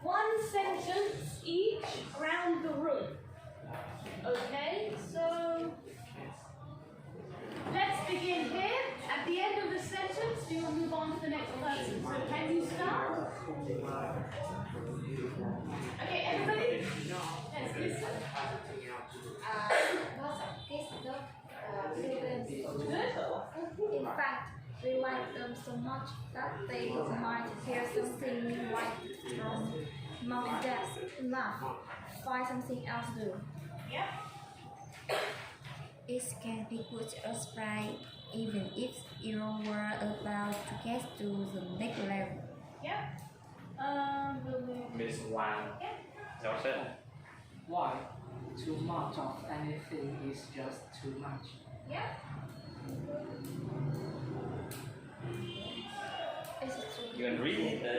one sentence each around the room. Okay, so let's begin here. At the end of the sentence, we will move on to the next person. So can you start? Okay, everybody, let's listen. Lots of kids love children's Good. In fact, they like them so much that they might hear something like from mom and dad, laugh, find something else to do. Yeah. It can be put a surprise even if you were about to get to the next level. Yeah. Miss Wang. Yeah. Johnson. Why? Too much of anything is just too much. Yeah. Is it true? You can read the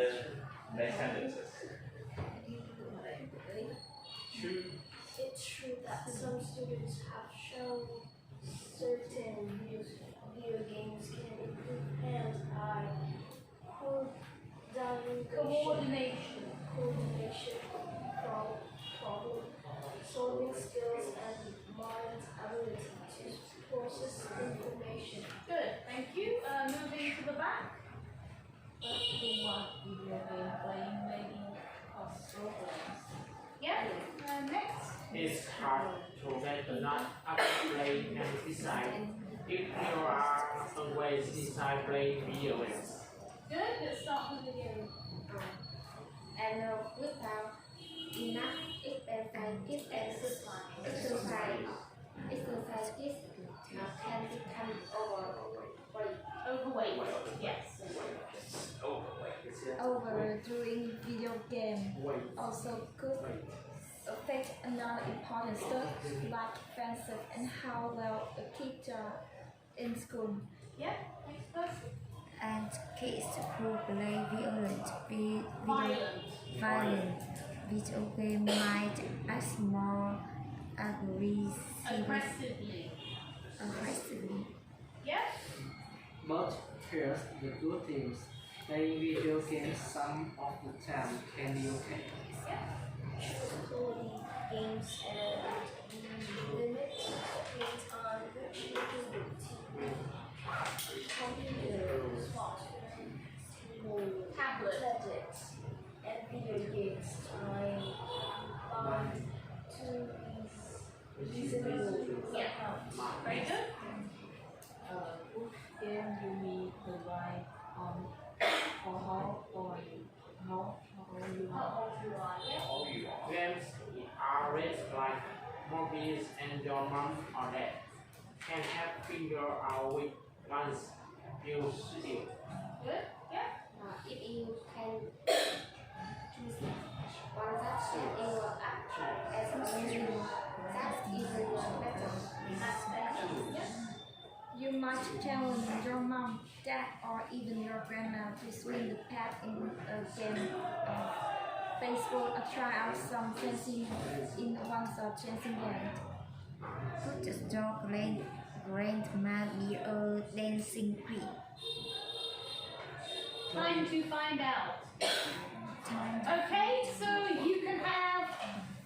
next sentences. True. It's true that some students have shown certain video games can improve hand-eye coordination, problem-solving skills, and mind's ability to process information. Good. Thank you. Moving to the back. Too much video game playing maybe cause problems. Yeah. Next. It's hard to get the knot up play and design if you are always design playing video games. Good. Let's start with the game. And without enough exercise kids can become Overweight. Yes. overdoing video game also could affect another important stuff like friendship and how well a kid in school. Yeah. Next person. And kids who play Violent. video game might act more aggressively. Yeah. But here's the good things. Playing video games some of the time can be okay. Quality games and limit screen time computers, smartphones, tablets, and video games time to reasonable amount. Very good. Which game you need to buy or how old you are? How old you are? Yeah. Games are raised like movies and your mom or dad can help figure out which ones you suit. Good. Yeah. If you can choose one that suits your as that's even better. That's better. Yeah. You might challenge your mom, dad, or even your grandma to swing the pad in a game. Facebook or try out some fencing in one chasing game. Could the dog grandma be a dancing queen? Time to find out. Okay, so you can have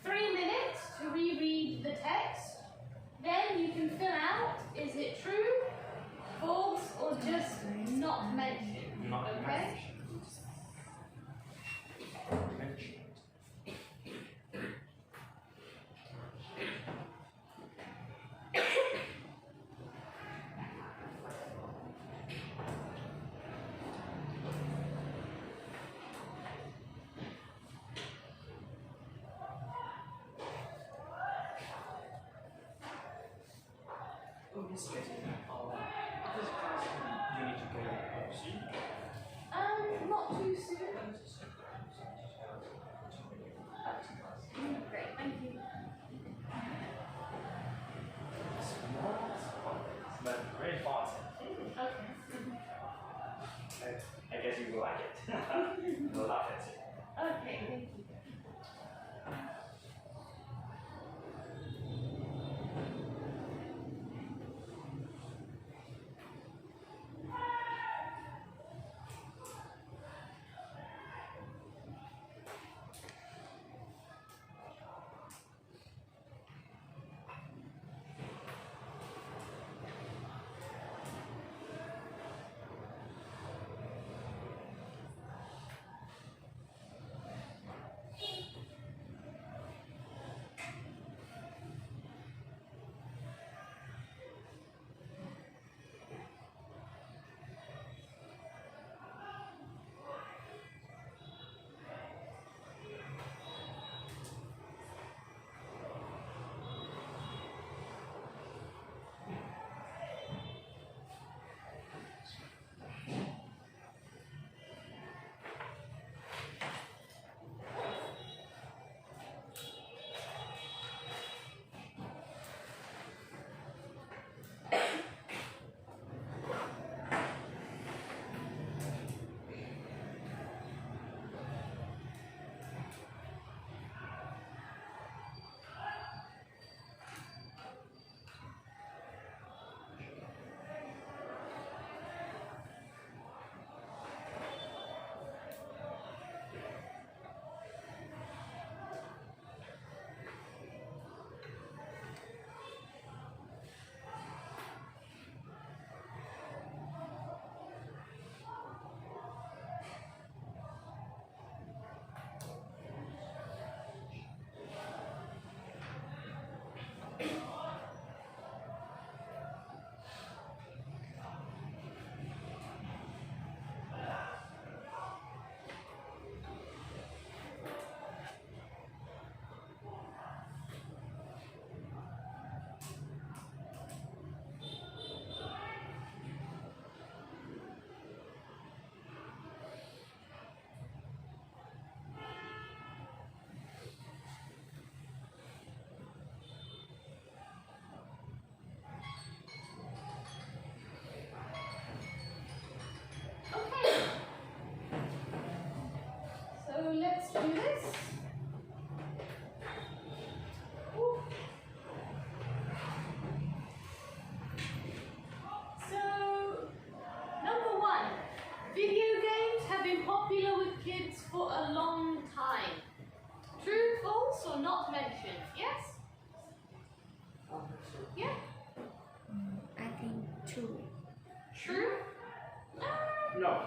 3 minutes to reread the text. Then you can fill out, is it true, false, or just not mentioned? Okay? Not too soon. Great, thank you. But very fast. Okay. I guess you will like it. You'll love it. Okay, thank you. for a long time. True, false, or not mentioned? Yes? Yeah? I think true. True? No.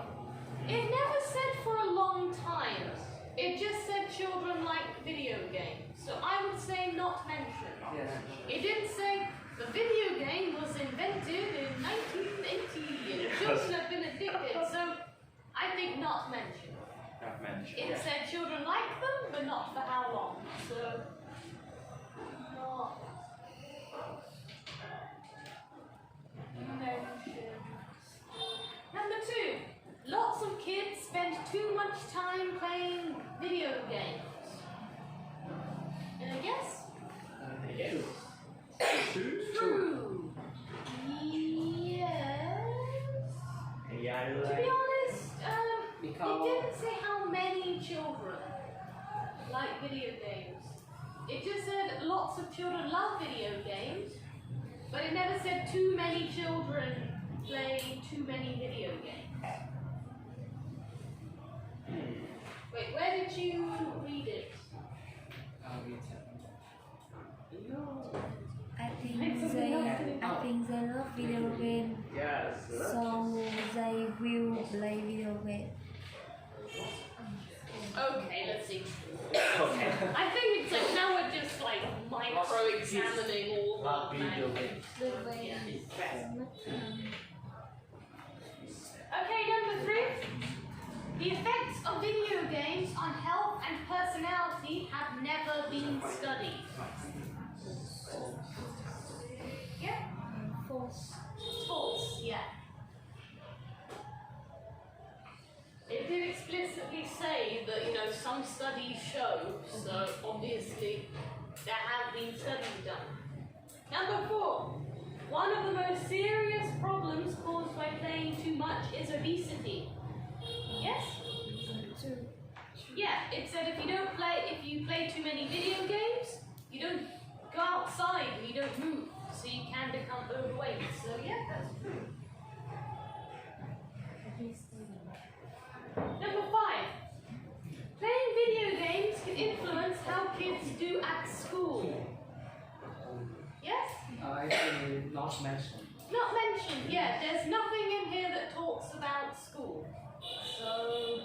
It never said for a long time. It just said children like video games. So I would say not mentioned. Yeah. It didn't say the video game was invented in 1980 and children have been addicted. So I think not mentioned. Not mentioned. It said children like them, but not for how long. So not mentioned. Number 2. Lots of kids spend too much time playing video games. And I guess Yes. true. Yes. Yeah, To be honest, it Because didn't say how many children like video games. It just said lots of children love video games, but it never said too many children play too many video games. Wait, where did you read it? I think they love video game, Yes. so they will play video game. Okay, let's see. Okay. I think it's like now we're just like micro-examining all Not the video language. games. The way Yeah. so much Okay, number 3. The effects of video games on health and personality have never been studied. Yeah? false. False, yeah. It did explicitly say that, some studies show, so obviously there have been studies done. Number 4. One of the most serious problems caused by playing too much is obesity. Yes? True. Yeah, it said if you play too many video games, you don't go outside and you don't move, so you can become overweight. So yeah, that's true. Number 5. Playing video games can influence how kids do at school. Yes? I think not mentioned. Not mentioned, yeah. There's nothing in here that talks about school. So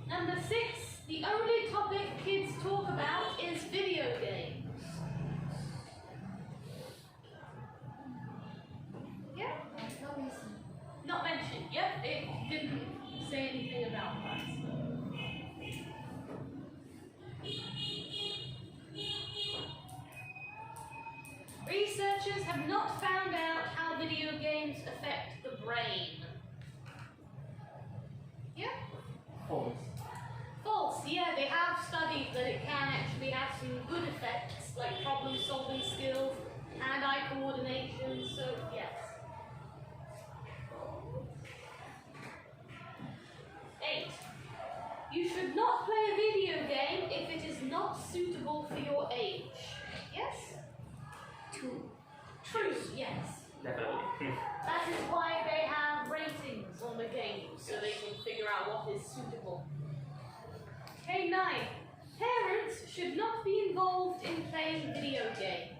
number 6, the only topic kids talk about is video games. Yeah? Not mentioned. Yep, it didn't say anything about that. Researchers have not found out how video games affect the brain. Yeah? False. False, yeah, they have studied that it can actually have some good effects, like problem-solving skills, hand-eye coordination, so yes. 8. You should not play a video game if it is not suitable for your age. Yes? True. True, yes. Definitely. That is why they have ratings on the game, so they can figure out what is suitable. Okay, 9. Parents should not be involved in playing video games.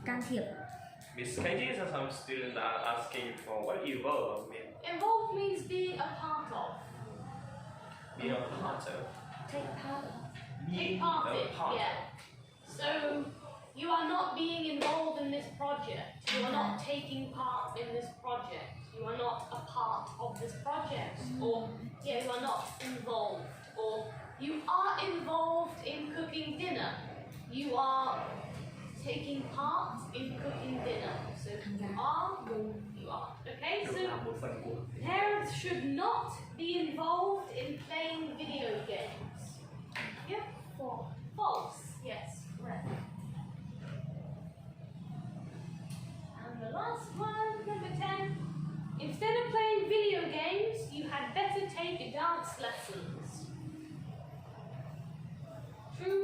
Can thiệp. Miss KG, some students are asking for what involved mean. Involved means being a part of. Being a part of. Take part. Take part a in, part yeah. So, you are not being involved in this project. You are not taking part in this project. You are not a part of this project. Or, yeah, you are not involved. Or, you are involved in cooking dinner. You are taking part in cooking dinner. So, you are. Okay, so parents should not be involved in playing video games. Yep. False. Yes, correct. And the last one, number 10. Instead of playing video games, you had better take dance lessons. True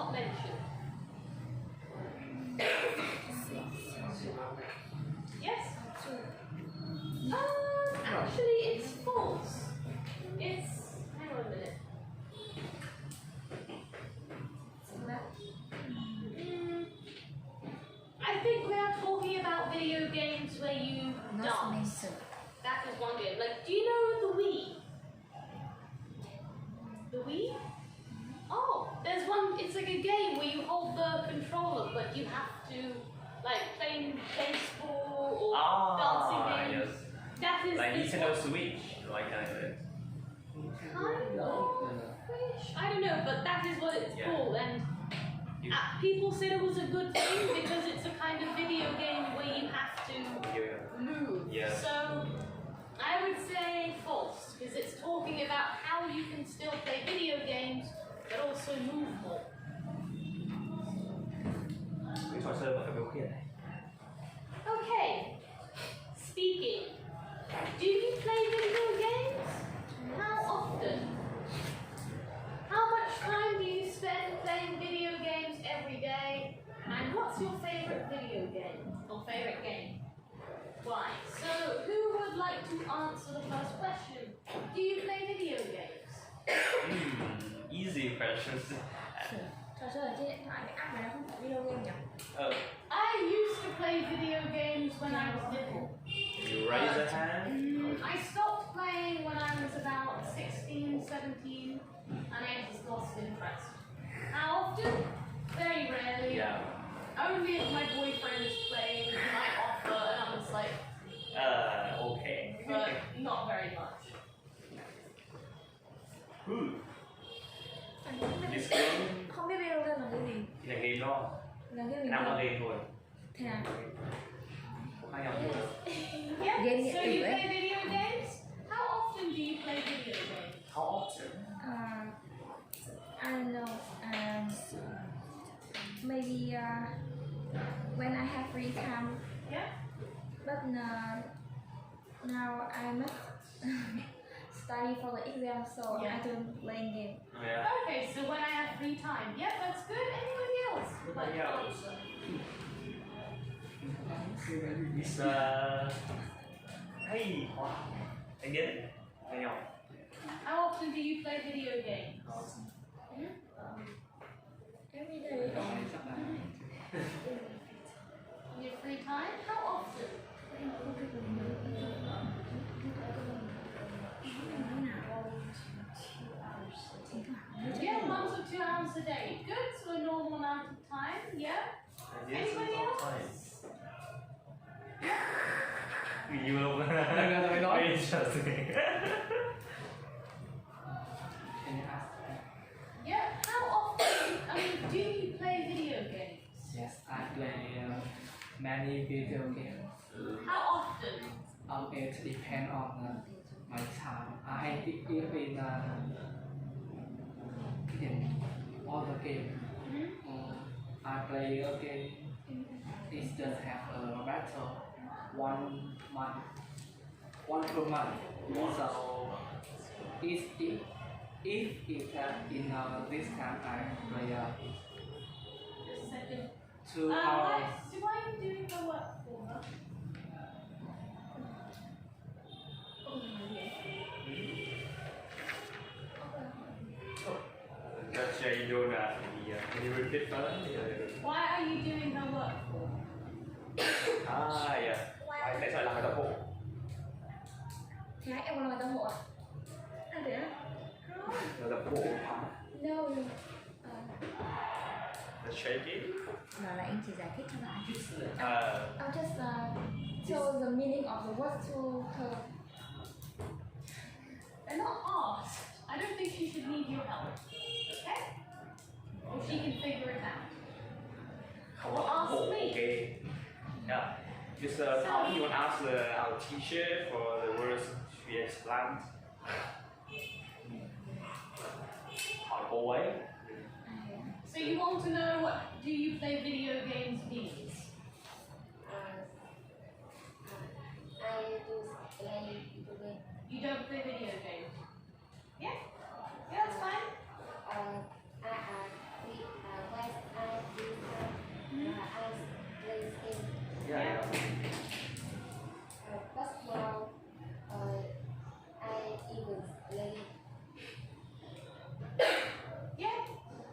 not mentioned? Yes? Actually, it's false. It's, hang on a minute. I think we are talking about video games where you Not dance. mentioned. That is one game. Like, do you know the Wii? The Wii? Oh, there's one, it's like a game where you hold the controller, but you have to, like, playing baseball or dancing games. Yes. That is Like this Nintendo one. Switch, like kind of it. Kind of fish. I don't know, but that is what it's Yeah. called. And You- people said it was a good thing because it's a kind of video game where you have to Yeah. move. Yeah. So I would say false because it's talking about how you can still play video games but also move more. Cái trò chơi mà phải điều khiển này. Okay. Speaking. Do you play video games? How often? How much time do you spend playing video games every day? And what's your favorite video game or favorite game? Why? So, who would like to answer the first question? Do you play video games? Easy questions. Trò chơi ở trên điện thoại cái app này nó không phải video game nhỉ? I used to play video games when I was little. You raise a hand. I stopped playing when I was about 16, 17, and I just lost interest. How often? Very rarely. Yeah. Only if my boyfriend is playing, he might offer, and I'm just like, Okay. but not very much. This game Không biết video game là cái gì? là game đó. Là game Năm là gì? game thôi. Thế à? Hai nhau thôi. Yeah. Game So điện you tử ấy. play video games? How often do you play video games? How often? I don't know. Maybe when I have free time. Yeah. But now I must study for the exam, so Yeah. I don't play game. Yeah. Okay, so when I have free time. Yeah, that's good. Anybody else would like to Yeah. answer? It's hey, anh biết đấy. Nghe nhau. How often do you play video games? Every day. In your free time? How often? Yeah, 1 to 2 hours a day. Good, so a normal amount of time. Yeah. Anybody else? You luôn. Đừng rồi nói. Interesting. Can you ask? Yeah. How often? I mean, do you play video games? Yes, I play many video games. How often? It depends on my time. I think in all the game. I play a game. It just have a battle 1 month, 1 per month. So if it in this time I play Just a second. 2 Why hours. are you doing the work for? Huh? That's you do that. Can you repeat first? Why are you doing her work for? Yeah. Tại sao làm bài tập hộ? Thế em còn làm bài tập hộ à? À thế á? Bài tập hộ hả? No. The shaking? Đó là anh chỉ giải thích cho bạn. I'll just tell the meaning of the word to her. They're not asked. I don't think she should need your help. Okay? Or she can figure it out. Không Well, ask hộ, me. okay. Yeah. Just Tom, you want to ask our teacher for the words to be explained? Hỏi cô ấy. So you want to know what do you play video games means? I do play video game. You don't play video games? Yeah? Yeah, that's fine. When Yeah. Basketball. I even play. Yeah.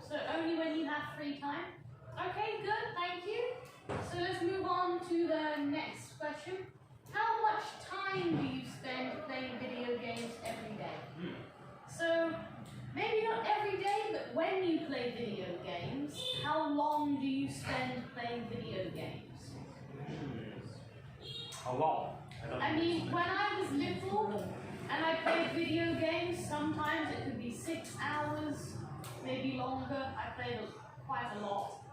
So only when you have free time. Okay, good. Thank you. So let's move on to the next question. How much time do you spend playing video games every day? So maybe not every day, but when you play video games, how long do you spend playing video games? How long? I mean, when I was little and I played video games, sometimes it could be 6 hours, maybe longer. I played quite a lot.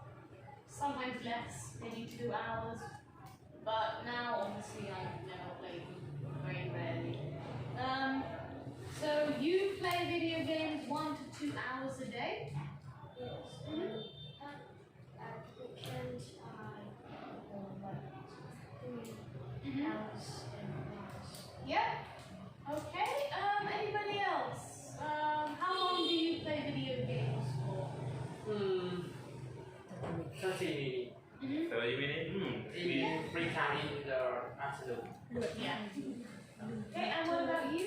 Sometimes less, maybe 2 hours. But now, obviously, I never play very rarely. So you play video games 1 to 2 hours a day? Yes. At weekends, I 3 hours and hours. Yeah. Okay. Anybody else? How long do you play video games for? 30 minutes. 30 minutes? In free time in the afternoon. Yeah. Okay, and what about you?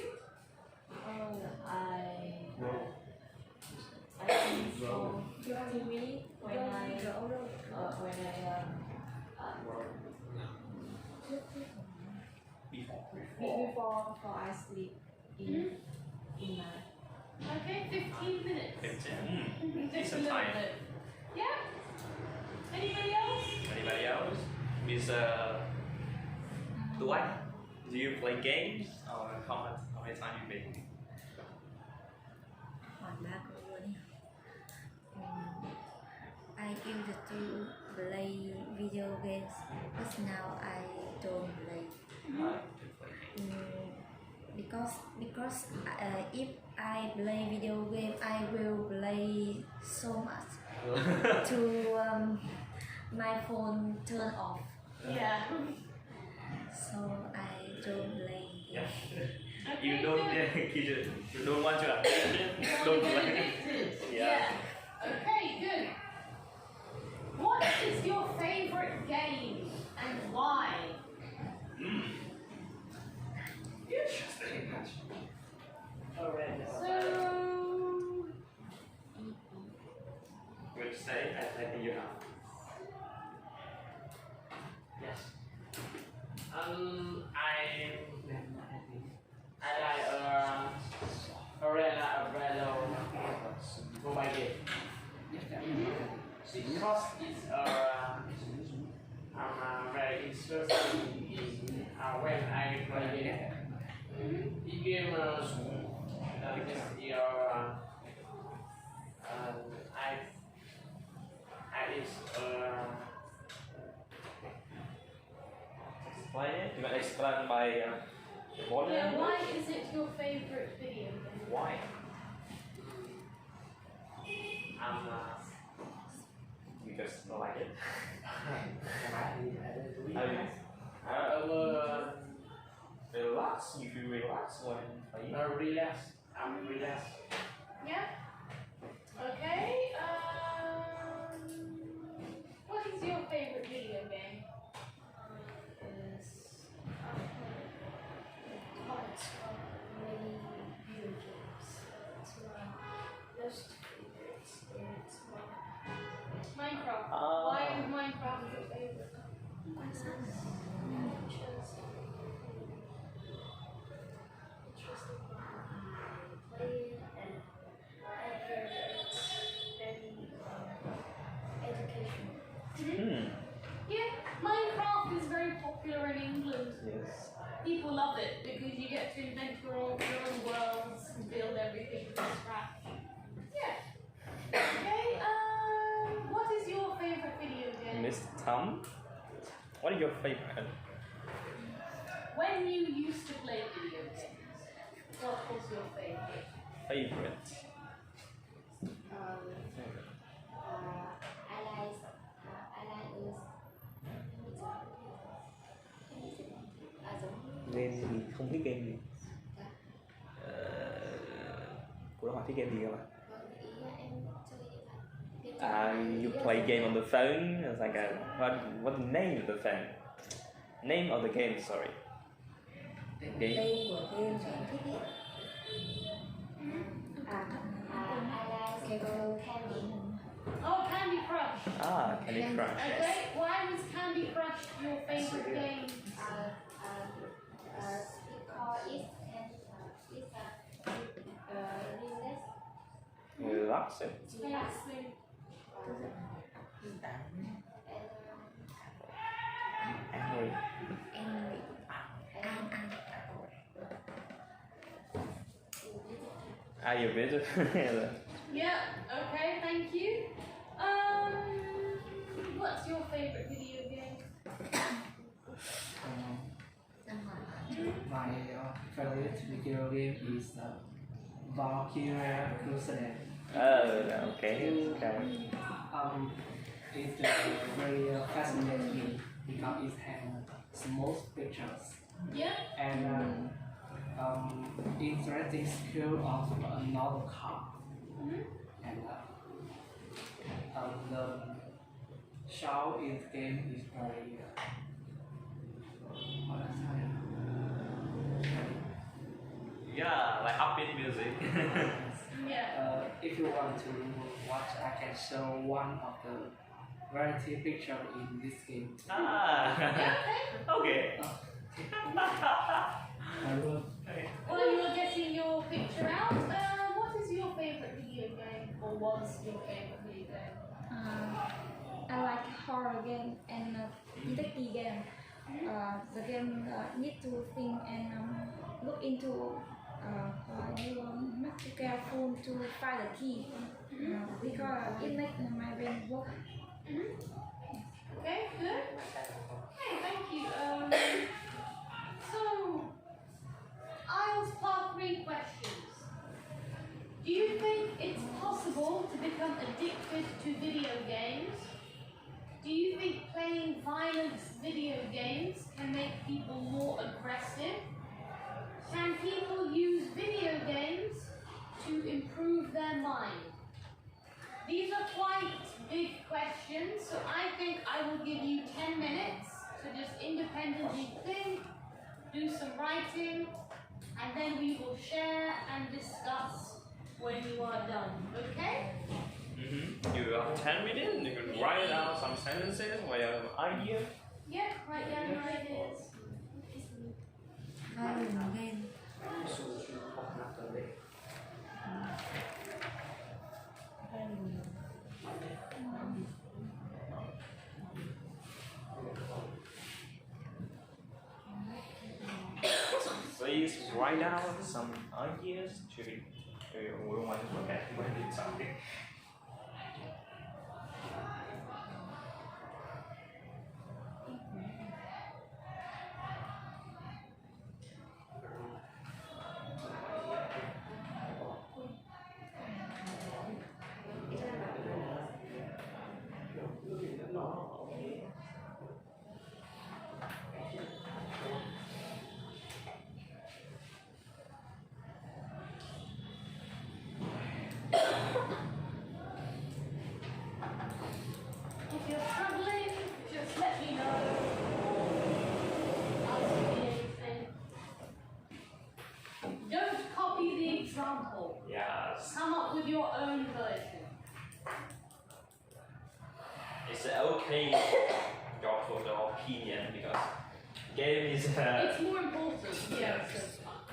I think for 50 minutes when I before I sleep in night. Okay, 15 minutes. 15. Just a Decent little time. bit. Yeah. Anybody else? Anybody else? Miss Dwight, do you play games? Or how many times you play? Hỏi ba câu luôn. I used to play video games, but now I don't play. Because if I play video game, I will play so much to my phone turn off. Yeah. So I don't play. Yeah. Okay, You don't good. you don't want to You don't want to get play. addicted. Yeah. Okay, good. What is your favorite game and why? Interesting. So, Good say, I think you have. Yes. I like Arena mobile game because it's I'm very interested in when I play game. The game is Explain it. You can explain by volume. yeah, why is it your favorite video game? Why? You just don't like it. Relax. You feel relaxed when playing. Relax. I'm relaxed. Yeah. Okay. What is your favorite video game? Many video games. It's my most favorite. It's Minecraft. Ah. Why is Minecraft your favorite? interesting play it, and I hear that it's very educational. Yeah, Minecraft is very popular in England. Yes. People love it because you get to invent your own worlds and build everything from scratch. Yeah. Okay. What is your favorite video game? Mr. Tom, what is your favorite? When you used to play video games, what was your favorite? Favorite. Game gì? Không thích game gì? Cô đó hỏi thích game gì không ạ? You play game on the phone? It's like what's the name of the phone? Name of the game, sorry. Game. Tên của game sở thích ý. I like Candy. Oh, Candy Crush. Ah, Candy Crush. Okay, why was Candy Crush your favorite game? Because it's Relaxing. Relaxing. Angry. Angry. Ah, you're better. Yeah, okay, thank you. What's your favorite video game? My favorite video game is Valkyria Crusade. Oh, okay. It's very fascinating because it has small pictures Yeah. and interesting skill of another car. And the show in the game is very Yeah, like upbeat music. Yeah. if you want to watch, I can show one of the variety picture in this game. Ah, okay. I will. While you're getting your picture out, what is your favorite video game, or was your favorite video game? I like horror game and detective game. The game need to think and look into. You must be careful to find the key because it makes my brain work. Okay, good. Hey, thank you. So, IELTS Part 3 questions. Do you think it's possible to become addicted to video games? Do you think playing violent video games can make people more aggressive? Can people use video games to improve their mind? These are quite big questions, so I think I will give you 10 minutes to just independently think, do some writing, and then we will share and discuss when you are done, okay? You have 10 minutes, you can write out some sentences or you have an idea. Yeah, write down your ideas. Violent game. Please write down some ideas to we want to look at when it's something. If you're struggling, just let me know. I'll see anything. Don't copy the example. Yes. Come up with your own version. It's okay for the opinion because game is It's more important, yeah, to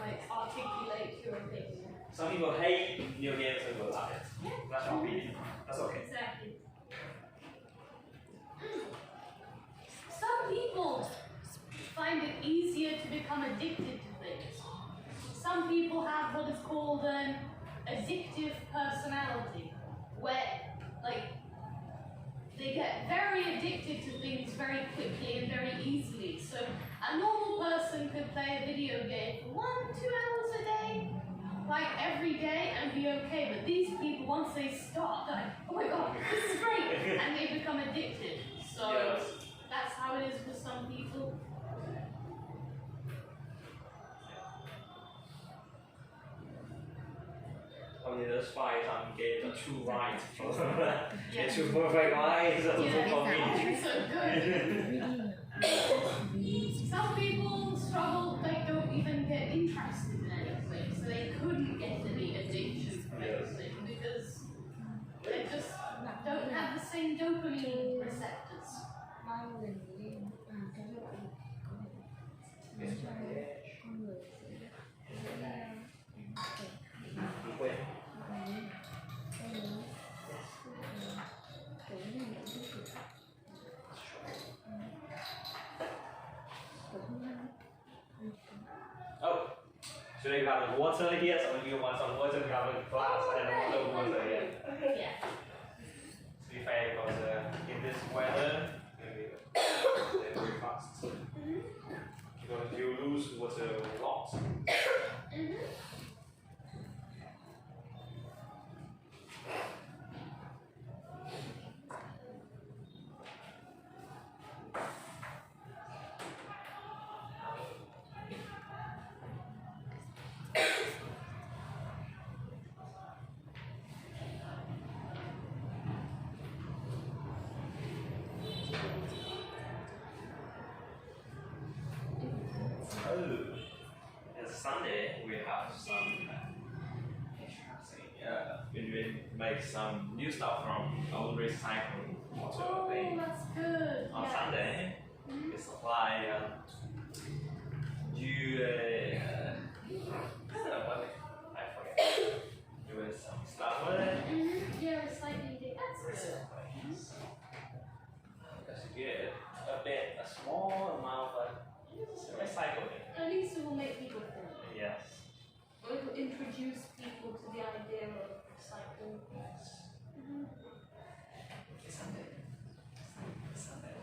like articulate your opinion. some people hate new games and will love it. That's your opinion. That's okay. Exactly. Some people find it easier to become addicted to things. Some people have what is called an addictive personality, where like they get very addicted to things very quickly and very easily. So a normal person could play a video game for 1-2 hours a day, like every day, and be okay. But these people, once they start, they're like, oh my god, this is great, and they become addicted. So Yes. that's how it is for some people. Okay, that's why some games are too right. It's too perfect right, so for me. So good. Reading. Some people struggle, they don't even get interested in anything, so they couldn't get any addiction from anything because they just don't have the same dopamine receptors. Bao lần lên cái độ của con người Oh, so you have the water here. Some of you want some water. We have a glass and no water here. Yeah. To be fair, because in this weather, they're very fast. Because you lose water a lot. Oh, it's Sunday. We have some. We make some new stuff from old recycled water. Oh, They, that's good. on Yes. Sunday, we supply you. I don't know what I forget. Do some stuff with it. Yeah, recycling day. That's good. That's good. A small amount, but it's recycling. At least it will make people think. Yes. It will introduce people to the idea of recycling. Sunday. Sunday.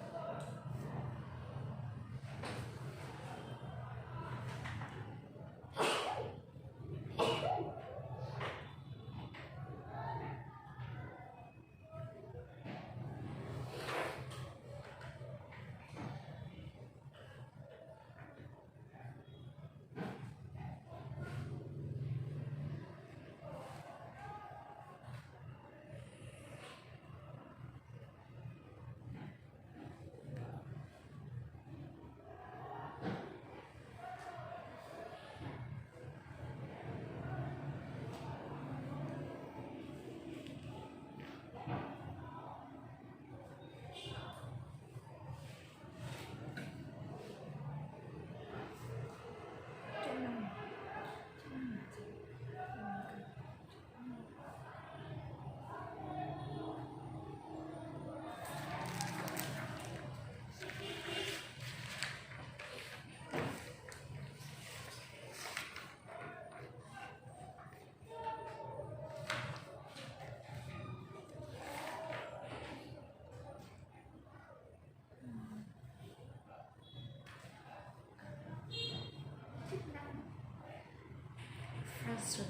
Frozen.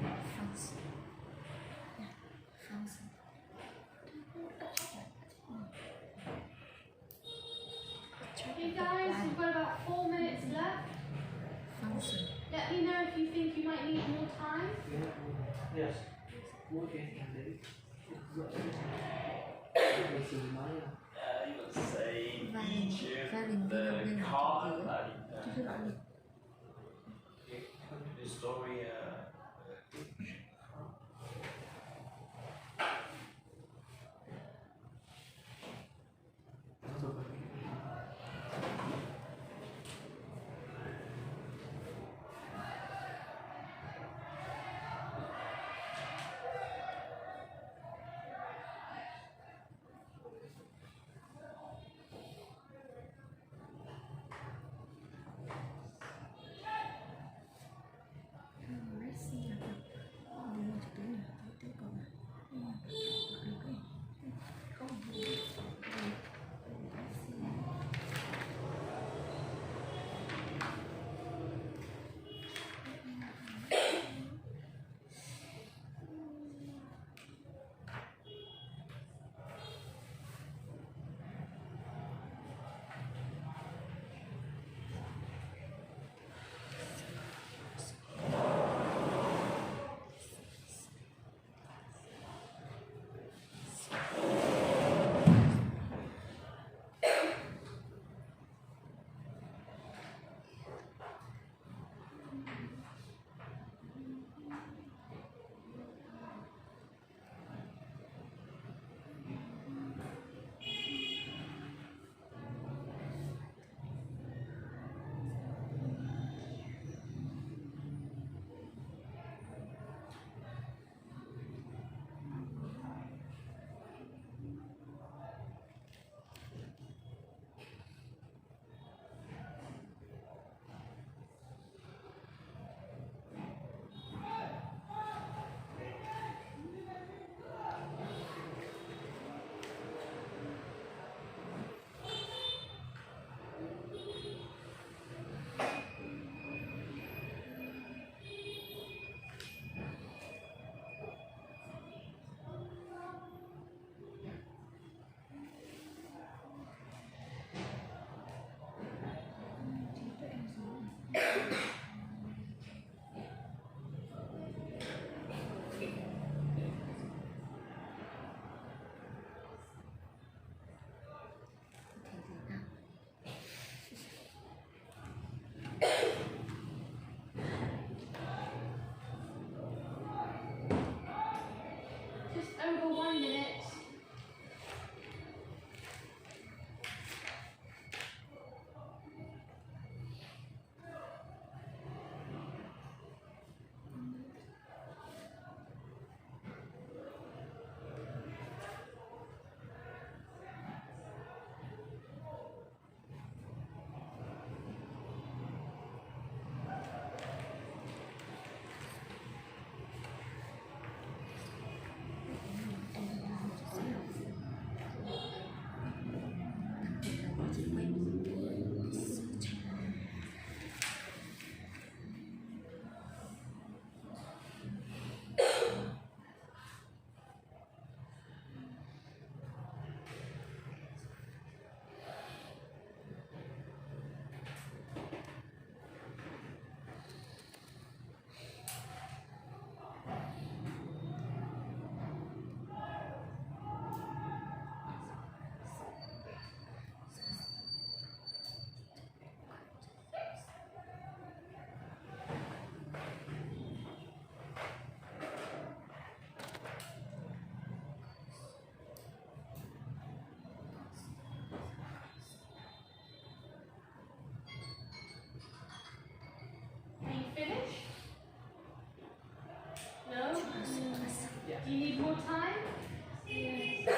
Frozen. Yeah, frozen. Hey guys, we've got about 4 minutes left. Frozen. Let me know if you think you might need more time. Yes. Okay. You would say Egypt, Vâng, the car, vâng. the story. No? Do you need more time? Yes.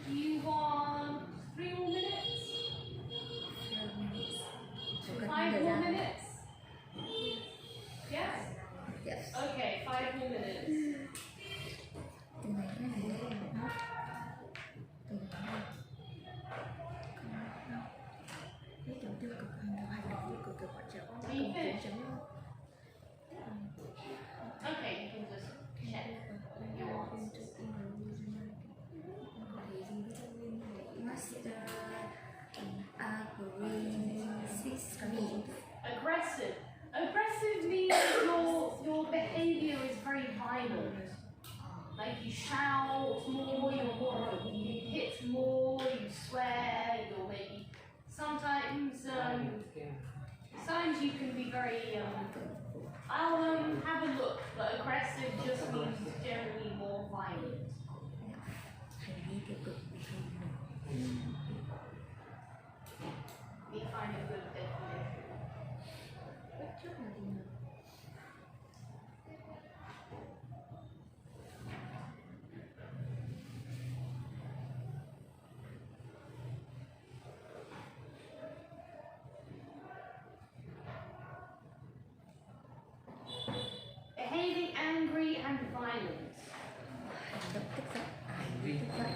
Do you want 3 more minutes? 5 more minutes? Yes? Yes. Okay, 5 more minutes. Từ này cái này để em hết. Từ này. Cái chỗ tiêu cực hơn đâu hay là tiêu cực quan trọng. Are you finished? Okay, you can just check your answers. Master aggressive. Aggressive. Aggressive means your behavior is very violent. Like you shout more, you hit more, you swear, you're maybe sometimes you can be very I'll have a look, but aggressive just means generally more violent. Hành vi tiêu cực. We find a good definition. Trước là gì nữa? Behaving angry and violent. Hành động tức giận. Hành vi Tức giận.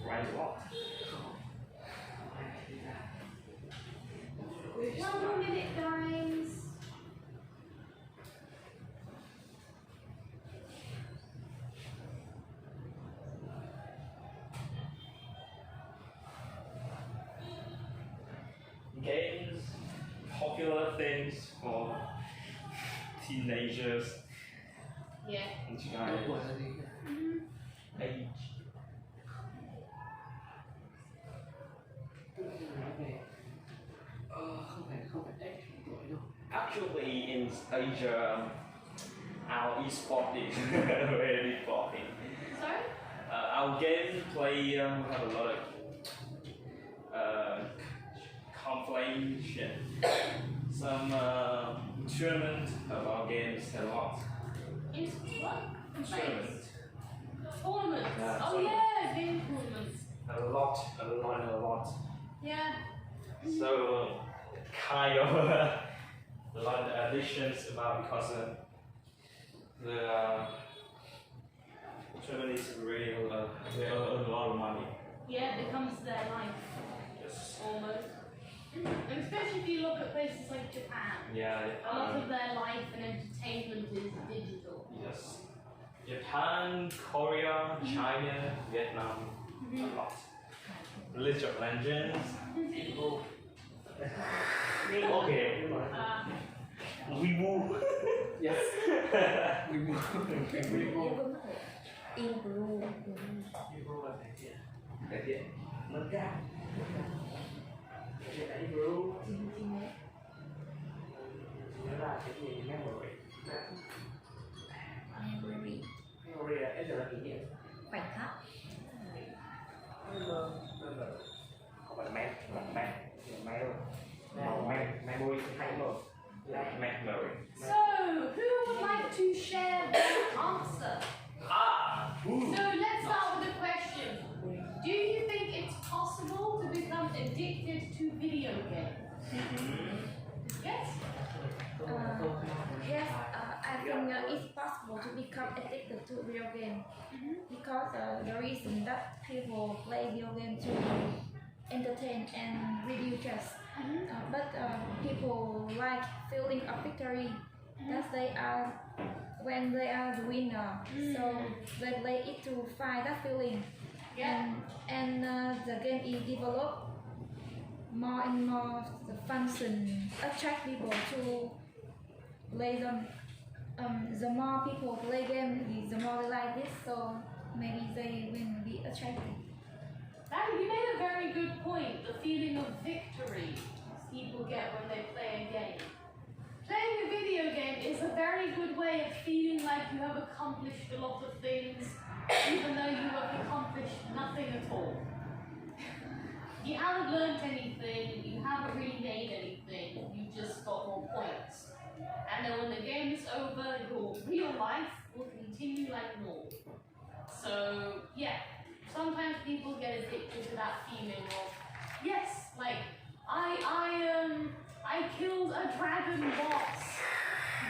Right a lot. 1 more minute, guys. Games, popular things for teenagers. Yeah. And you độ guys, tuổi là gì? age. Tức là nói về không phải age tuổi đâu. Actually, in Asia, our e-sport is very popular. Sorry? Our game play have a lot of compilation. Some tournament of our games a lot. In Tournament. Tournaments. Yeah, Oh tournament. yeah, game tournaments. A lot. Yeah. So kind of a lot of additions about because the tournament is really they earn a lot of money. Yeah, it becomes their life Yes. almost. And especially if you look at places like Japan, Yeah. a lot of their life and entertainment is digital. Yes. Japan, Korea, China, Vietnam, a lot. League of Legends, people. Okay. Weibo. Yes. We move. We move. Improve. Weibo là cải thiện, nâng cao. Cải thiện là improve. Nhớ là cái gì memory. Memory. Memory là cái là kỷ niệm. Khoảnh khắc. Không phải là máy rồi. Memory hay rồi. Memory. So, who would like to share their answer? So let's start with a question. Do you think it's possible to become addicted to video games? Yes? Yes, I think it's possible to become addicted to video game because the reason that people play video games to entertain and reduce stress. But people like feeling of victory that they are when they are the winner. So they play it to find that feeling. Yeah. And the game is developed more and more the function attract people to play them. The more people play game, the more they like this. So maybe they will be attracted. You made a very good point. The feeling of victory people get when they play a game. Playing a video game is a very good way of feeling like you have accomplished a lot of things, even though you have accomplished nothing at all. You haven't learned anything, you haven't really made anything, you just got more points. And then when the game is over, your real life will continue like normal. So, yeah, sometimes people get addicted to that feeling of, yes, like, I killed a dragon boss.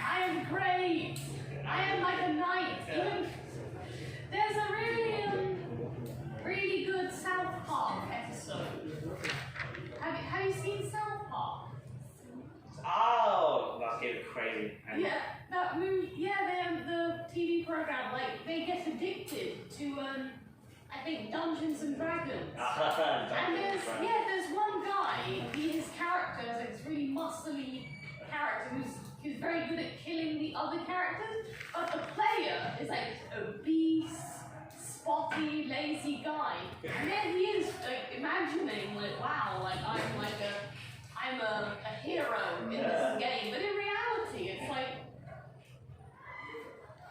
I am great. I am like a knight. Even there's a really good South Park episode. Have you seen South Park? Oh, that's getting crazy. Yeah, that movie. Yeah, the TV program. Like they get addicted to I think Dungeons and Dragons. And there's one guy, his character is like this really muscly character who's very good at killing the other characters, but the player is like this obese, spotty, lazy guy. And then he is like imagining like, wow, like I'm a hero in this game. But in reality it's like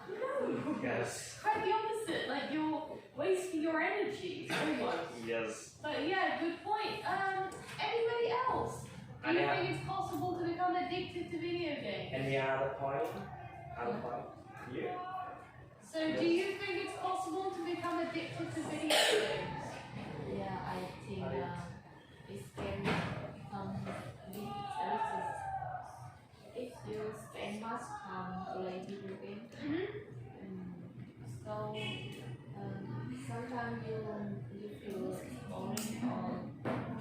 no. Yes. Quite the opposite, like you're wasting your energy almost. Yes. But yeah, good point. Anybody else? Do you think it's possible to become addicted to video games? Any other point? Yeah. So do you think it's possible to become addicted to video games? Yeah, I think it can become addicted if you spend much time playing video games. So sometimes you feel boring or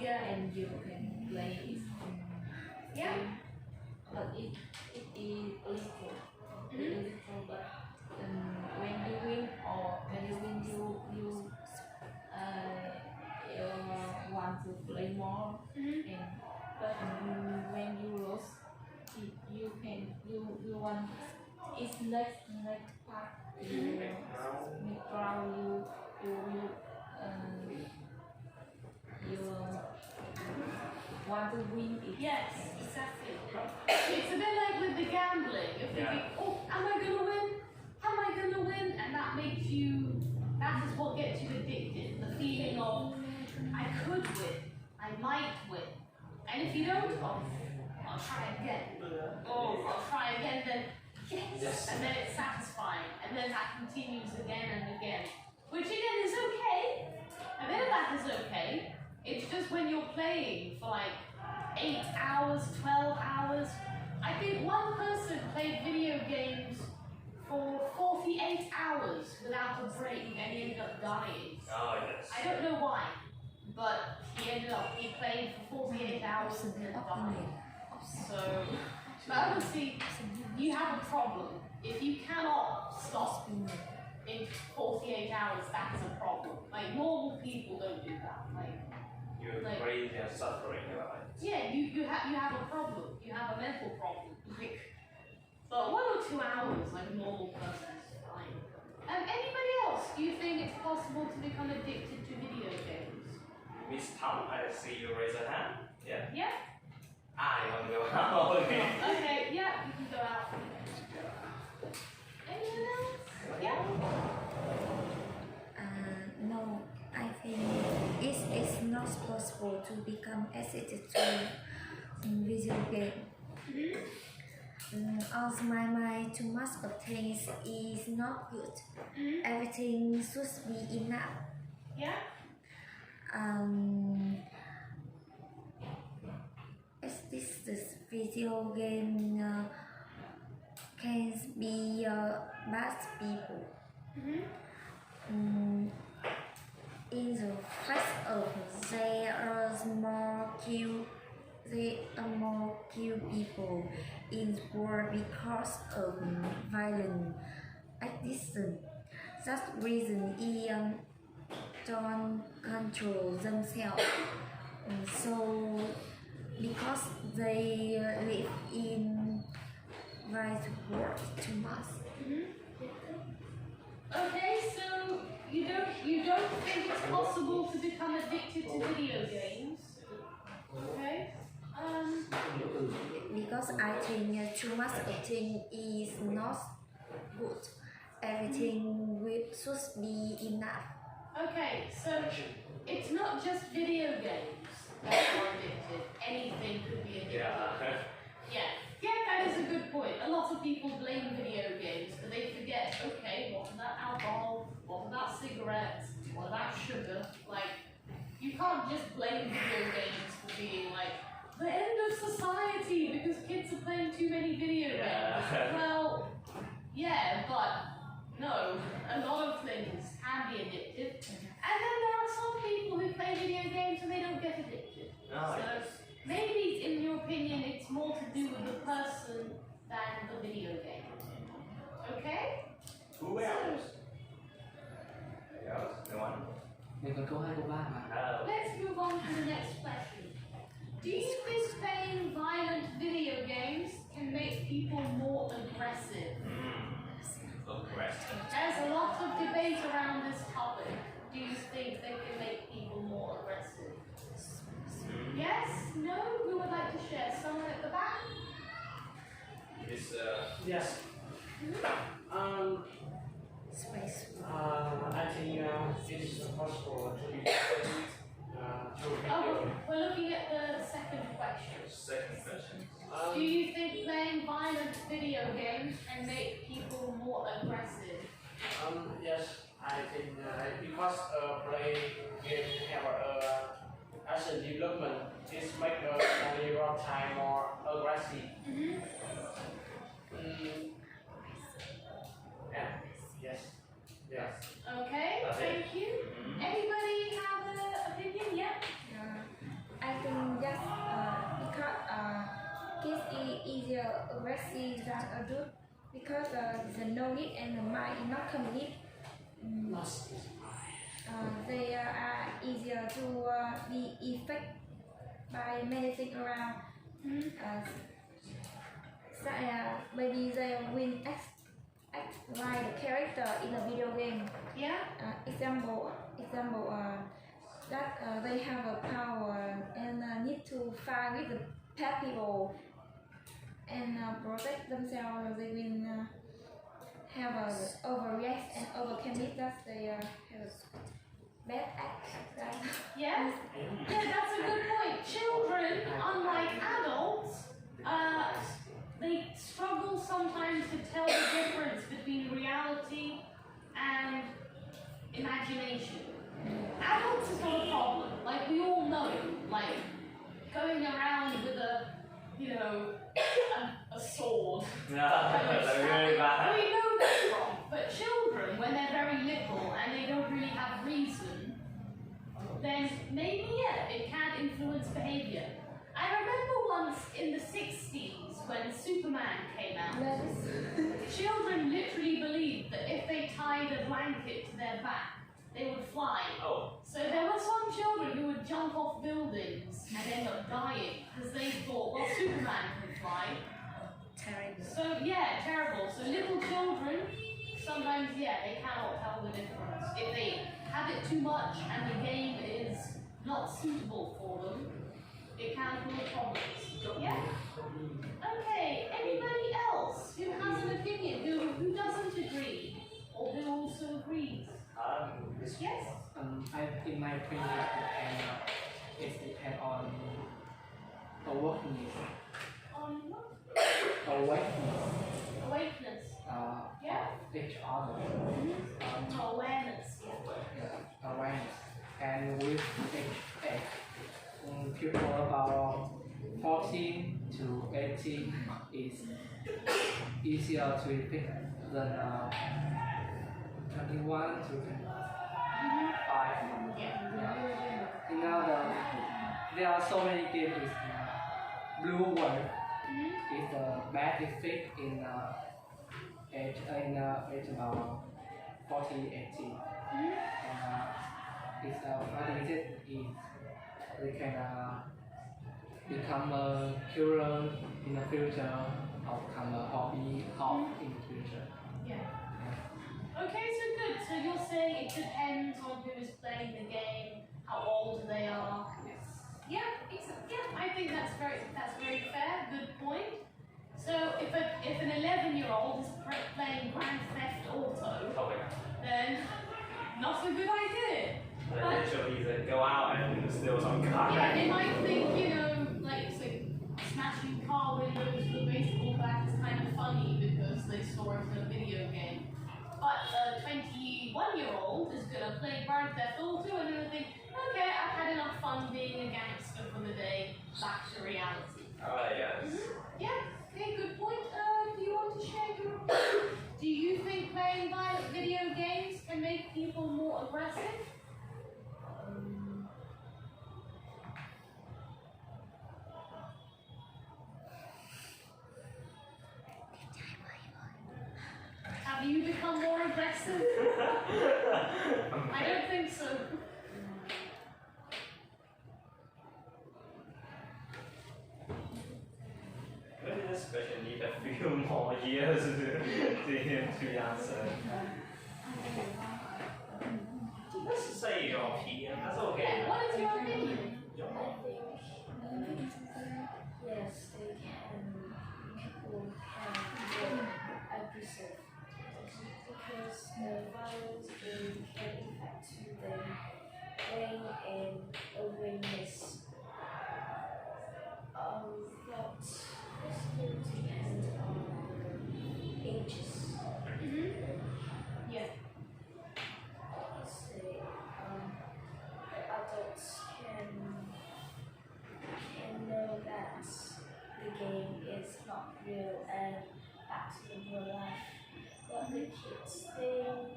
and you can play it. Yeah. But it is little. But when you win or when you win you want to play more. But when you lose you want it's next part you want to win it. Yes, exactly. It's a bit like with the gambling. You're thinking, oh, am I gonna win? Am I gonna win? And that is what gets you addicted. The feeling of, I could win, I might win. And if you don't, oh, I'll try again. Oh, I'll try again, then yes. And then it's satisfying. And then that continues. continues again and again. Which again is okay. A bit of that is okay. It's just when you're playing for like 8 hours, 12 hours. I think one person played video games for 48 hours without a break and he ended up dying. Oh, yes. I don't know why, but he played for 48 hours and then died. So, but obviously, you have a problem. If you cannot stop in 48 hours, that's a problem. Like, normal people don't do that. Like, You're like- crazy and suffering, right? yeah, you have a problem. You have a mental problem. Like, but 1 or 2 hours, like a normal person, is fine. Anybody else? Do you think it's possible to become addicted to video games? Miss Tom, I see you raise a hand. Yeah. Yeah. I want to go out. Okay. Okay. Yeah, you can go out. Anyone else? Yeah. No, I think it's not possible to become addicted to video game. Also, my mind too much of things is not good. Everything should be enough. Yeah. This video game can be bad people. In the first of there are more kill people in the world because of violent addiction. That reason don't control themselves. So because they live in right world too much. Okay, so you don't think it's possible to become addicted to video games? Okay. Because I think too much of thing is not good. Everything should be enough. Okay, so it's not just video games that are addicted. Anything could be addictive. Yeah. Yeah, that is a good point. A lot of people blame video games, but they forget, okay, what about alcohol? What about cigarettes? What about sugar? Like, you can't just blame video games for being like, the end of society because kids are playing too many video games. Yeah. Well, yeah, but no, a lot of things can be addictive. And then there are some people who play video games and they don't get addicted. Oh, So yes. maybe, in your opinion, it's more to do with the person than the video game. Okay? Who else? No one? Mình còn câu 2 câu 3 mà. Let's move on to the next question. Do you think playing violent video games can make people more aggressive? Aggressive. There's a lot of debate around this topic. Do you think they can make people more aggressive? Yes? No? Who would like to share? Someone at the back? It's Yes. Space. I think it is possible to be Oh, we're looking at the second question. second question. Do you think playing violent video games can make people more aggressive? Yes, I think because playing game have as a development, this make a neural time more aggressive. Yeah. Yes. Yes. Okay, That's it. thank you. Anybody have an opinion? Yeah? I think that's because kids is easier aggressive than adult because the knowledge and the mind is not complete. They are easier to be affected by many things around. Maybe they will act like the character in a video game. Yeah? Example that they have a power and need to fight with the bad people and protect themselves. They will have a overreact and overcommit that they have a bad act. Yeah? Yeah, that's a good point. Children, unlike adults, they struggle sometimes to tell the difference between reality imagination. Adults is not a problem. Like we all know, like going around with a, you know, a sword. Really bad. We know that's wrong. But children, when they're very little and they don't really have reason, then maybe yeah, it can influence behavior. I remember once in the 60s when Superman came out, children literally believed that if they tied a blanket to their back, they would fly. Oh. So there were some children who would jump off buildings and end up dying because they thought, well, Superman can fly. Terrible. So yeah, terrible. So little children, sometimes yeah, they cannot tell the difference. If they have it too much and the game is not suitable for them, it can cause problems. Yeah? Okay, anybody else who has an opinion, who doesn't agree, or who also agrees? Yes? In my opinion, it depends on awareness. On what? Awareness. Awakeness. Yeah. Of each other. Awareness. Yeah. Yeah, awareness. And with each age, people about 14 to 18 is easier to pick than 21 to 25. You know, there are so many games. Blue World is a bad effect in age about 14, 18. And it's admitted is they can become a killer in the future or become a hobby in the future. Yeah. Okay, so good. So you're saying it depends on who is playing the game, how old they are. Yeah, I think that's very fair. Good point. So if an 11-year-old is playing Grand Theft Auto, then not a good idea. But Literally, they go out and steal some car. yeah, they might think, you know, like smashing car windows with a baseball bat is kind of funny because they saw it in a video game. But a 21-year-old is gonna play Grand Theft Auto and they're gonna think, okay, I've had enough fun being a gangster for the day, back to reality. Yes. Yeah, okay, good point. Do you want to share your Do you think playing violent video games can make people more aggressive? Have you become more aggressive? I don't think so. Maybe this question need a few more years to answer. Let's say your opinion. That's okay. Yeah, what is your opinion? I think yes, they can. People can get aggressive because the violence can affect to their brain and awareness. But this will depend on ages. Yeah. Let's say adults can know that the game is not real and back to the real life. But the kids think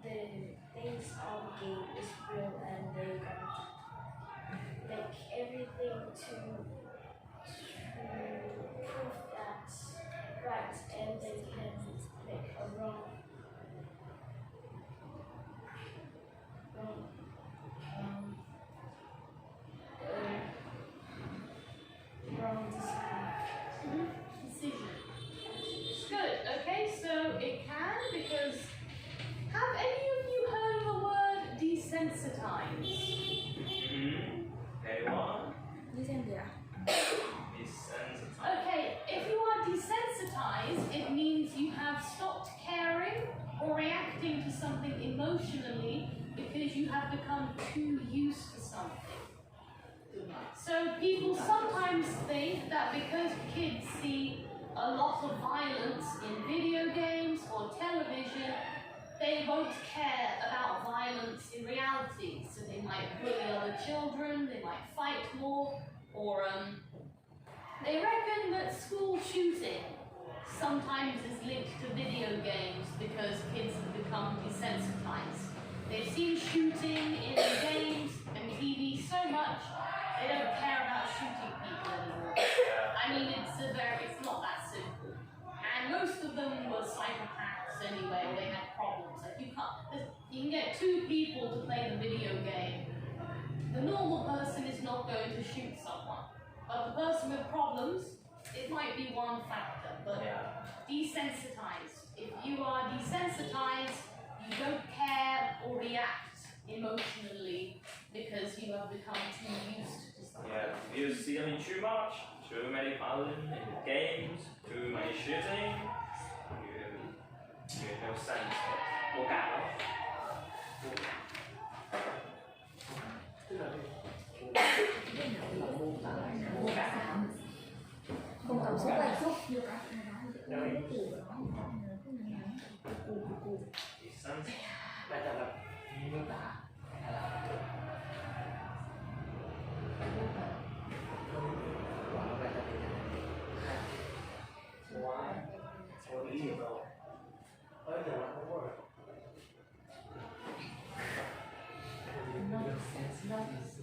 the things on the game is real and they make everything to prove that right and they can make a wrong Decision. Good. Okay, so it can because have any of you heard of the word desensitize? Anyone? Desensitized. Okay, if you are desensitized, it means you have stopped caring or reacting to something emotionally because you have become too used to something. So people sometimes think that because kids see a lot of violence in video games or television, they won't care about violence might bully other children, they might fight more, or they reckon that school shooting sometimes is linked to video games because kids have become desensitized. They've seen shooting in games and TV so much, they don't care about shooting people anymore. I mean, it's not that simple. And most of them were psychopaths anyway, or they had problems. Like you can get two people to play the video game. The normal person is not going to shoot someone. But the person with problems, it might be one factor. But desensitized. If you are desensitized, you don't care or react emotionally because you have become too used to something. Yeah, if you see them too much, too many violence in the games, too many shooting, you have no sense of vô cảm lắm. Không cảm xúc hay xúc Sense. Bây giờ là miêu tả hay là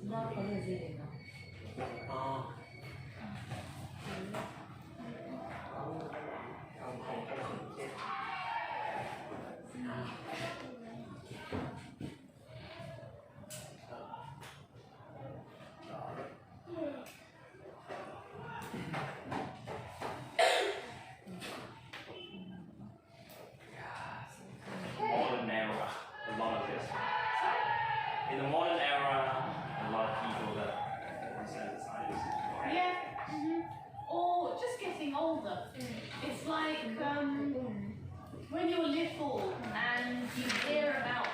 nó có điều gì để nói? Modern era, a lot of this. In the modern era, a lot of people that are desensitized. Yeah. Or just getting older. It's like when you're little and you hear about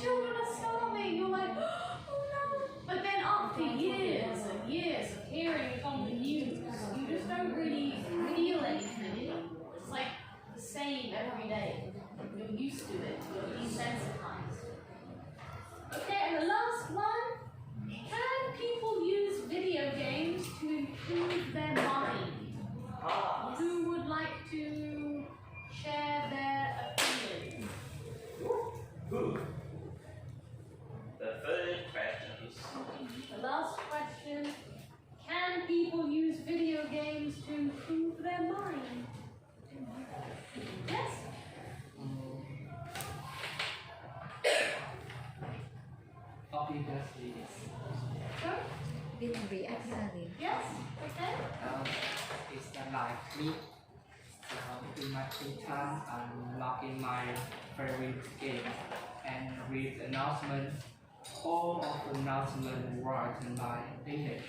children are starving, you're like, oh no. But then after years and years of hearing it on the news, you just don't really feel anything anymore. It's like the same every day. You're used to it. You're desensitized. Okay, and the last one. Can people use video games to improve their mind? Who would like to share their opinion? The third questions. The last question. Can people use video games to improve their mind? Yes? obviously it's Sure? Didn't react again. Yes? Okay? it's like me. In my free time, I'm logging my favorite game and read announcement. All of the announcements write in my English,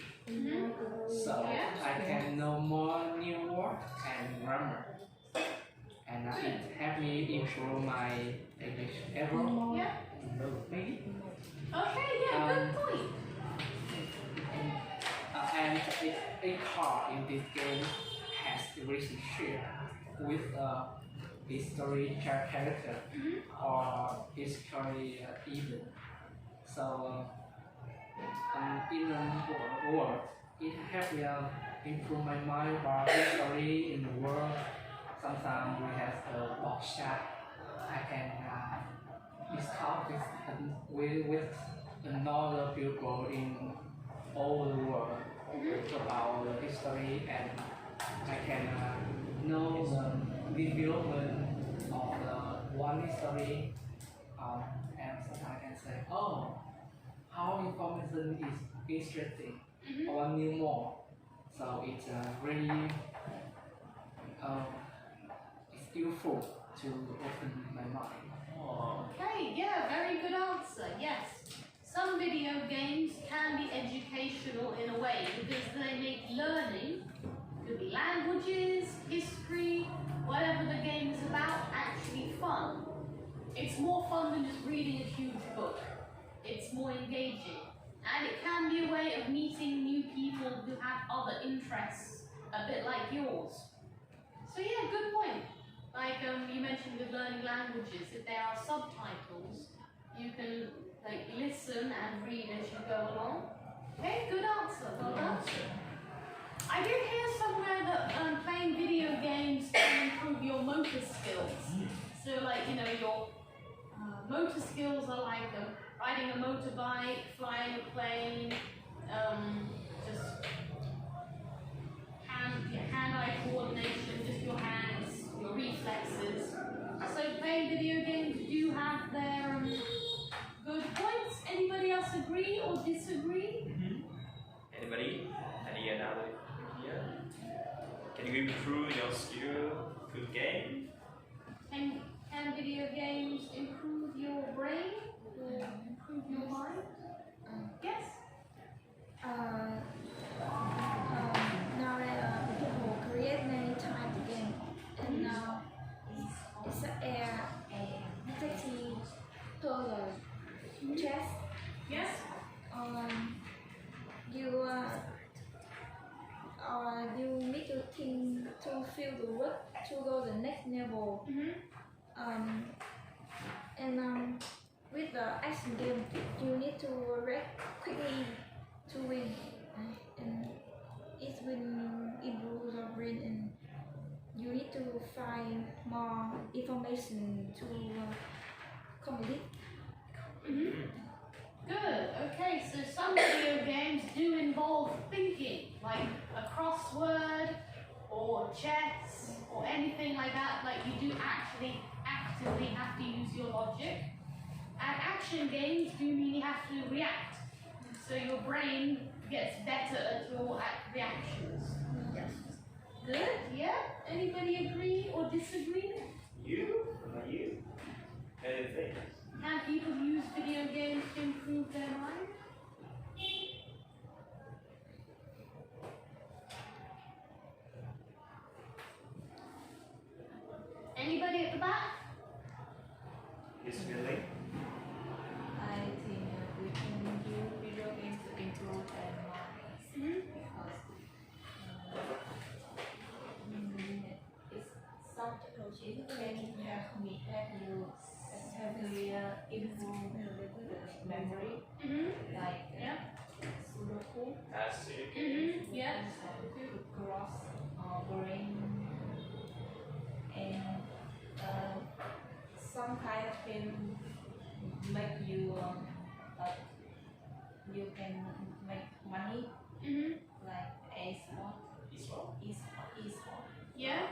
so Yeah. I can know more new words and grammar, and it helped me improve my English level. Yeah? Maybe. Okay, yeah, good point. And a card in this game has the relationship with a history character or history event. So in the world, it helps me improve my mind about history in the world. Sometimes we have a workshop. I can discuss with another people in all the world about the history, and I can know the development of the one history, and sometimes I can say, oh, how information is interesting, I want to know more. So it's really it's useful to open my mind. Okay, yeah, very good answer. Yes. Some video games can be educational in a way because they make learning, could be languages, history, whatever the game is about, actually fun. It's more fun than just reading a huge book. It's more engaging. And it can be a way of meeting new people who have other interests, a bit like yours. So yeah, good point. Like you mentioned with learning languages, if there are subtitles, you can like listen and read as you go along. Okay, good answer. Well done. I did hear somewhere that playing video games can improve your motor skills. So like, you know, your motor skills are like riding a motorbike, flying a plane, just hand-eye coordination, just your hands, your reflexes. So playing video games do have their good points. Anybody else agree or disagree? Anybody? Any another idea? Can you improve your skill through game? Can video games improve your brain or improve your mind? Yes? Now that people create many types of games, and now it's detective, puzzle, chess. Yes? You need to think to feel the work to go the next level. With the action game, you need to react quickly to win, and it will improve your brain, and you need to find more information to complete. Good. Okay, so some video games do involve thinking, like a crossword or chess or anything like that. Like you do actually actively have to use your logic. And action games do mean you have to react. So your brain gets better at your reactions. Yes. Good? Yeah? Anybody agree or disagree? You? What about you? Anything? Can people use video games to improve their mind? Anybody at the back? Yes, really? I think we can use video games to improve their minds because it's some technology can help you improve memory, like Sudoku, Yeah. cross brain, and some kind of game make you you can make money, like e-sport. Yeah?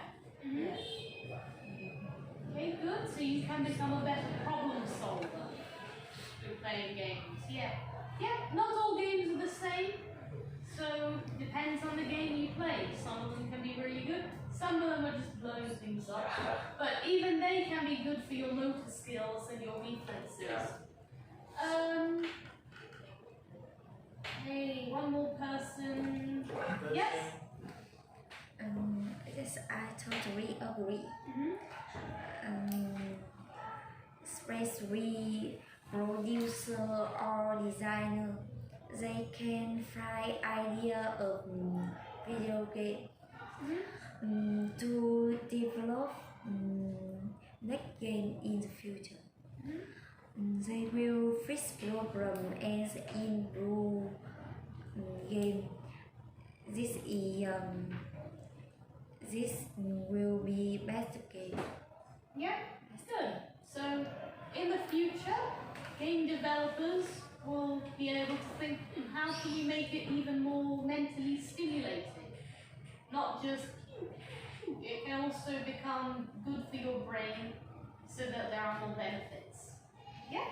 Okay, good. So you can become a better problem solver through playing games. Yeah. Yeah, not all games are the same. So depends on the game you play. Some of them can be really good. Some of them are just blowing things up. But even they can be good for your motor skills and your reflexes. Hey, one more person. Yes? Yes, I totally agree. Especially producer or designer, they can find idea of video game to develop next game in the future. They will fix problem and improve game. This will be best game. Yeah, good. So in the future, game developers will be able to think, how can we make it even more mentally stimulating? Not just, it can also become good for your brain so that there are more benefits. Yeah?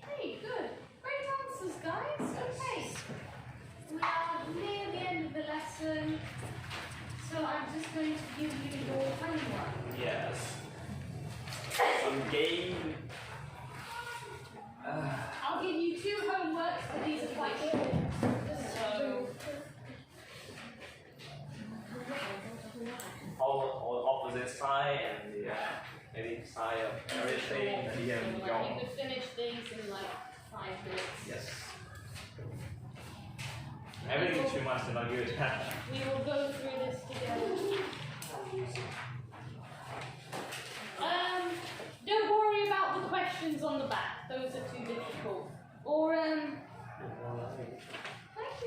Hey, good. Great answers, guys. Okay. We are near the end of the lesson. So I'm just going to give you your homework. Yes. Some game. I'll give you 2 homeworks, but these are quite short. So all opposite side and the maybe side of everything. And you go. could finish these in like 5 minutes. Yes. Everything too much is not good. We will go through this together. Don't worry about the questions sentences on the back. Those are too difficult. Or actually,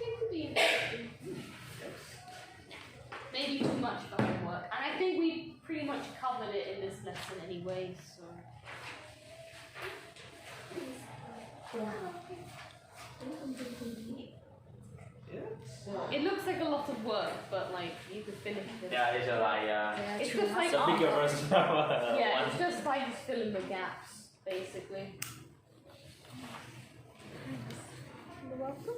it could be interesting. Maybe too much for homework. And I think we pretty much covered it in this lesson anyway, so. It looks like a lot of work, but like you could finish it. Yeah, it's like It's just like the bigger art. version of Yeah, one. it's just like fill in the gaps, basically. You're welcome.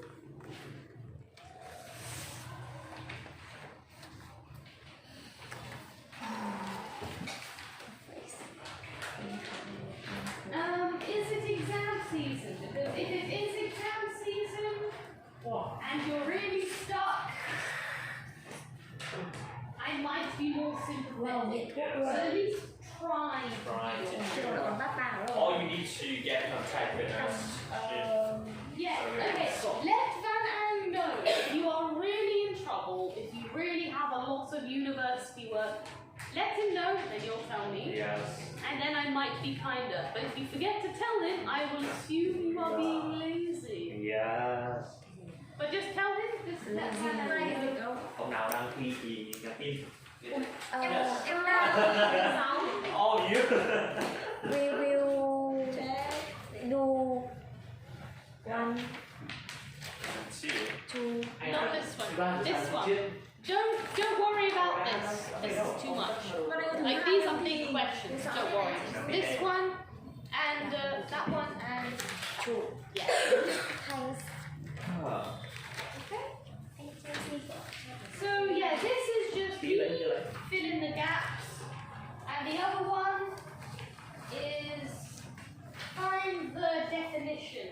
Is it exam season? Because if it is exam season and you're really stuck, I might be more sympathetic. So at least try to do it. Or you need to get in contact with us. Yeah, okay. Let Van An know if you are really in trouble, if you really have a lot of university work. Let him know, then you'll tell me. Yes. And then I might be kinder. But if you forget to tell him, I will assume you are being lazy. Yes. But just tell him, just let Van An know. Hôm nào đăng thi thì nhắn tin. Em đang All you. we will do 1, See. 2, Not this one. This one. Don't worry about this. This is too much. Like these are big questions. Don't worry. This one and that one and 2. yeah. Thanks. So yeah, this is just you fill in the gaps, and the other one is find the definition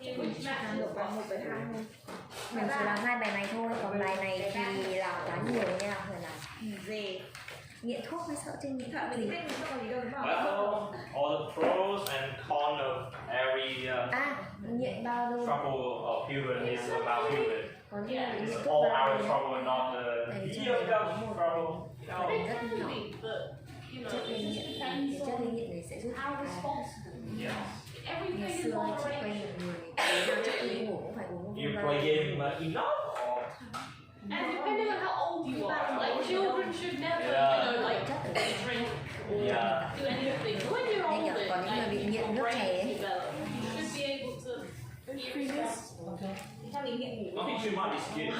in which matches best. Mình chỉ làm 2 bài này thôi, còn bài này thì làm quá nhiều nha, phải làm về nghiện thuốc mới sợ trên nghiện thuốc gì. Well, all the pros and cons of every Nghiện bao đâu? trouble of human is about human. Còn như là nghiện It's thuốc all bao our nhiêu? trouble, not the video trouble. No. It can be, but you know, Chất it gây just nghiện, depends chất gây on nghiện này sẽ giúp how chúng ta. responsible. Yes. Everything Ngày is xưa chị moderation. quen một người nào chất gây ngủ cũng phải uống You một play game enough or And depending on how old you are, like children should never, Yeah. you know, like drink or Yeah. do anything. When you're Nên older, có những người bị like nghiện your nước brain chè ấy. develop. You should be able to be responsible. nothing too much is good.